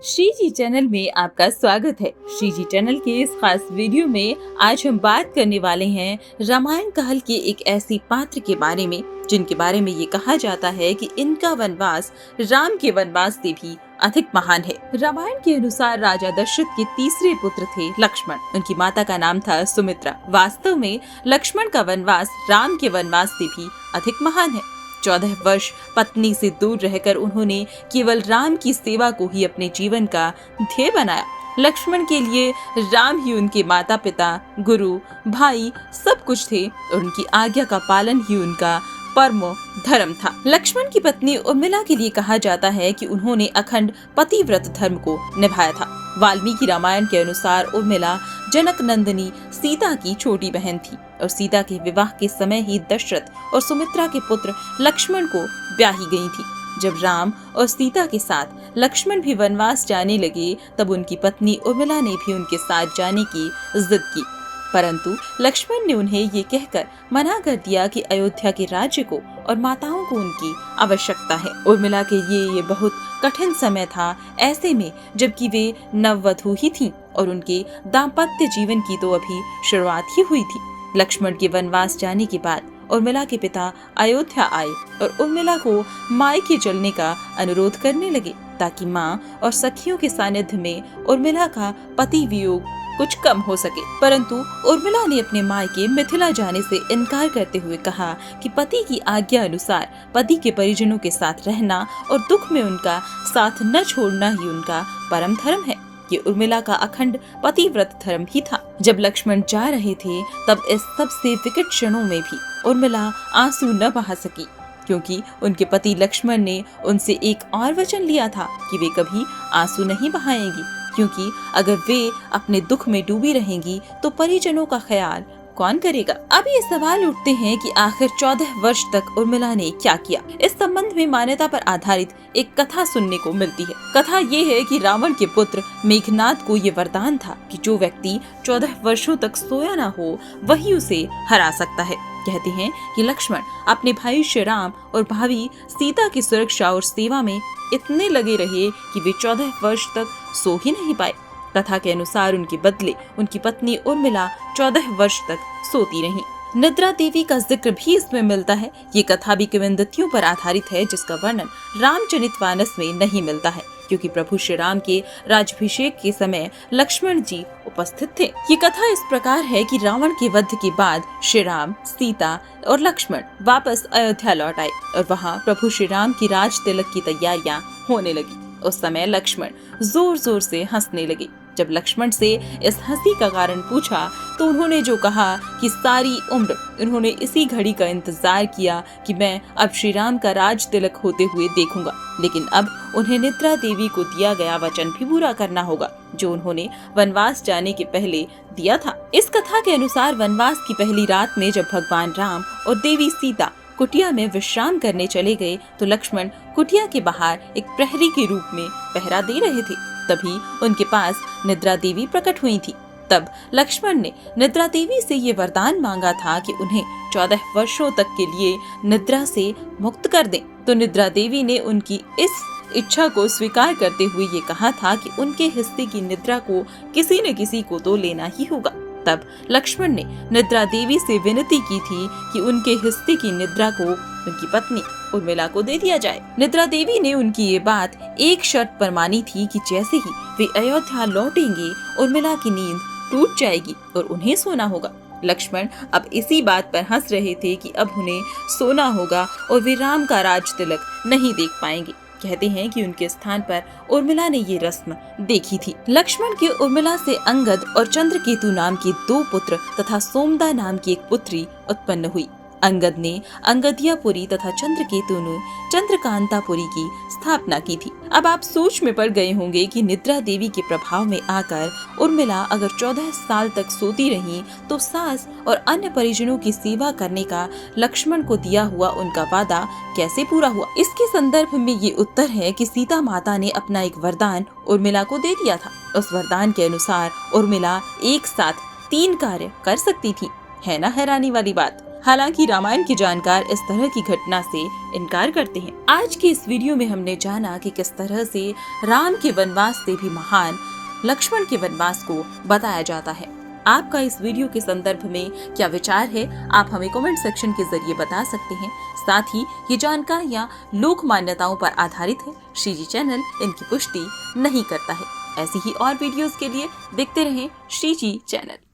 श्री जी channel में आपका स्वागत है। श्री जी चैनल के इस खास वीडियो में आज हम बात करने वाले हैं रामायण काल के एक ऐसी पात्र के बारे में जिनके बारे में ये कहा जाता है कि इनका वनवास राम के वनवास से भी अधिक महान है। रामायण के अनुसार राजा दशरथ के तीसरे पुत्र थे लक्ष्मण। उनकी माता का नाम था सुमित्रा। वास्तव में लक्ष्मण का वनवास राम के वनवास से भी अधिक महान है। 14 वर्ष पत्नी से दूर रहकर उन्होंने केवल राम की सेवा को ही अपने जीवन का ध्येय बनाया। लक्ष्मण के लिए राम ही उनके माता पिता, गुरु, भाई सब कुछ थे और उनकी आज्ञा का पालन ही उनका परमो धर्म था। लक्ष्मण की पत्नी उर्मिला के लिए कहा जाता है कि उन्होंने अखंड पतिव्रत धर्म को निभाया था। वाल्मीकि रामायण के अनुसार उर्मिला जनक नंदिनी सीता की छोटी बहन थी और सीता के विवाह के समय ही दशरथ और सुमित्रा के पुत्र लक्ष्मण को ब्याही गई थी। जब राम और सीता के साथ लक्ष्मण भी वनवास जाने लगे तब उनकी पत्नी उर्मिला ने भी उनके साथ जाने की जिद की, परंतु लक्ष्मण ने उन्हें ये कहकर मना कर दिया कि अयोध्या के राज्य को और माताओं को उनकी आवश्यकता है। उर्मिला के लिए ये बहुत कठिन समय था, ऐसे में जबकि वे नववधू ही थीं और उनके दाम्पत्य जीवन की तो अभी शुरुआत ही हुई थी। लक्ष्मण के वनवास जाने के बाद उर्मिला के पिता अयोध्या आए और उर्मिला को मायके चलने का अनुरोध करने लगे ताकि माँ और सखियों के सानिध्य में उर्मिला का पति वियोग कुछ कम हो सके। परंतु उर्मिला ने अपने मायके मिथिला जाने से इनकार करते हुए कहा कि पति की आज्ञा अनुसार पति के परिजनों के साथ रहना और दुख में उनका साथ न छोड़ना ही उनका परम धर्म है। ये उर्मिला का अखंड पतिव्रत धर्म ही था। जब लक्ष्मण जा रहे थे तब इस सबसे विकट क्षणों में भी उर्मिला आंसू न बहा सकी, क्योंकि उनके पति लक्ष्मण ने उनसे एक और वचन लिया था कि वे कभी आंसू नहीं बहाएंगी, क्योंकि अगर वे अपने दुख में डूबी रहेंगी तो परिजनों का ख्याल कौन करेगा। अब ये सवाल उठते हैं कि आखिर 14 वर्ष तक उर्मिला ने क्या किया। इस संबंध में मान्यता पर आधारित एक कथा सुनने को मिलती है। कथा ये है कि रावण के पुत्र मेघनाद को ये वरदान था कि जो व्यक्ति 14 वर्षों तक सोया न हो वही उसे हरा सकता है। कहते हैं कि लक्ष्मण अपने भाई श्री राम और भाभी सीता की सुरक्षा और सेवा में इतने लगे रहे कि वे 14 वर्ष तक सो ही नहीं पाए। कथा के अनुसार उनके बदले उनकी पत्नी उर्मिला 14 वर्ष तक सोती रही। निद्रा देवी का जिक्र भी इसमें मिलता है। ये कथा भी किंवदंतियों पर आधारित है जिसका वर्णन रामचरितमानस में नहीं मिलता है, क्योंकि प्रभु श्री राम के राज्याभिषेक के समय लक्ष्मण जी उपस्थित थे। ये कथा इस प्रकार है कि रावण के वध के बाद श्री राम, सीता और लक्ष्मण वापस अयोध्या लौट आए और वहाँ प्रभु श्री राम की राज तिलक की तैयारियां होने लगी। उस समय लक्ष्मण जोर जोर से हंसने लगे। जब लक्ष्मण से इस हंसी का कारण पूछा तो उन्होंने जो कहा कि सारी उम्र उन्होंने इसी घड़ी का इंतजार किया कि मैं अब श्री राम का राज तिलक होते हुए देखूंगा, लेकिन अब उन्हें निद्रा देवी को दिया गया वचन भी पूरा करना होगा जो उन्होंने वनवास जाने के पहले दिया था। इस कथा के अनुसार वनवास की पहली रात में जब भगवान राम और देवी सीता कुटिया में विश्राम करने चले गए तो लक्ष्मण कुटिया के बाहर एक प्रहरी के रूप में पहरा दे रहे थे। तभी उनके पास निद्रा देवी प्रकट हुई थी। तब लक्ष्मण ने निद्रा देवी से ये वरदान मांगा था कि उन्हें 14 वर्षों तक के लिए निद्रा से मुक्त कर दें। तो निद्रा देवी ने उनकी इस इच्छा को स्वीकार करते हुए ये कहा था कि उनके हिस्से की निद्रा को किसी न किसी को तो लेना ही होगा। तब लक्ष्मण ने निद्रा देवी से विनती की थी कि उनके हिस्से की निद्रा को उनकी पत्नी उर्मिला को दे दिया जाए। निद्रा देवी ने उनकी ये बात एक शर्त पर मानी थी कि जैसे ही वे अयोध्या लौटेंगे उर्मिला की नींद टूट जाएगी और उन्हें सोना होगा। लक्ष्मण अब इसी बात पर हंस रहे थे कि अब उन्हें सोना होगा और वे राम का राज तिलक नहीं देख पाएंगे। कहते हैं कि उनके स्थान पर उर्मिला ने ये रस्म देखी थी। लक्ष्मण के उर्मिला से अंगद और चंद्रकेतु नाम के 2 पुत्र तथा सोमदा नाम की एक पुत्री उत्पन्न हुई। अंगद ने अंगदियापुरी तथा चंद्रकेतु ने चंद्रकांतापुरी की स्थापना की थी। अब आप सोच में पड़ गए होंगे कि निद्रा देवी के प्रभाव में आकर उर्मिला अगर 14 साल तक सोती रही तो सास और अन्य परिजनों की सेवा करने का लक्ष्मण को दिया हुआ उनका वादा कैसे पूरा हुआ। इसके संदर्भ में ये उत्तर है कि सीता माता ने अपना एक वरदान उर्मिला को दे दिया था। उस वरदान के अनुसार उर्मिला एक साथ 3 कार्य कर सकती थी। है ना हैरानी वाली बात। हालांकि रामायण के जानकार इस तरह की घटना से इनकार करते हैं। आज की इस वीडियो में हमने जाना कि किस तरह से राम के वनवास से भी महान लक्ष्मण के वनवास को बताया जाता है। आपका इस वीडियो के संदर्भ में क्या विचार है, आप हमें कमेंट सेक्शन के जरिए बता सकते हैं। साथ ही ये जानकारियाँ लोक मान्यताओं पर आधारित है। श्रीजी चैनल इनकी पुष्टि नहीं करता है। ऐसी ही और वीडियोस के लिए देखते रहें श्रीजी चैनल।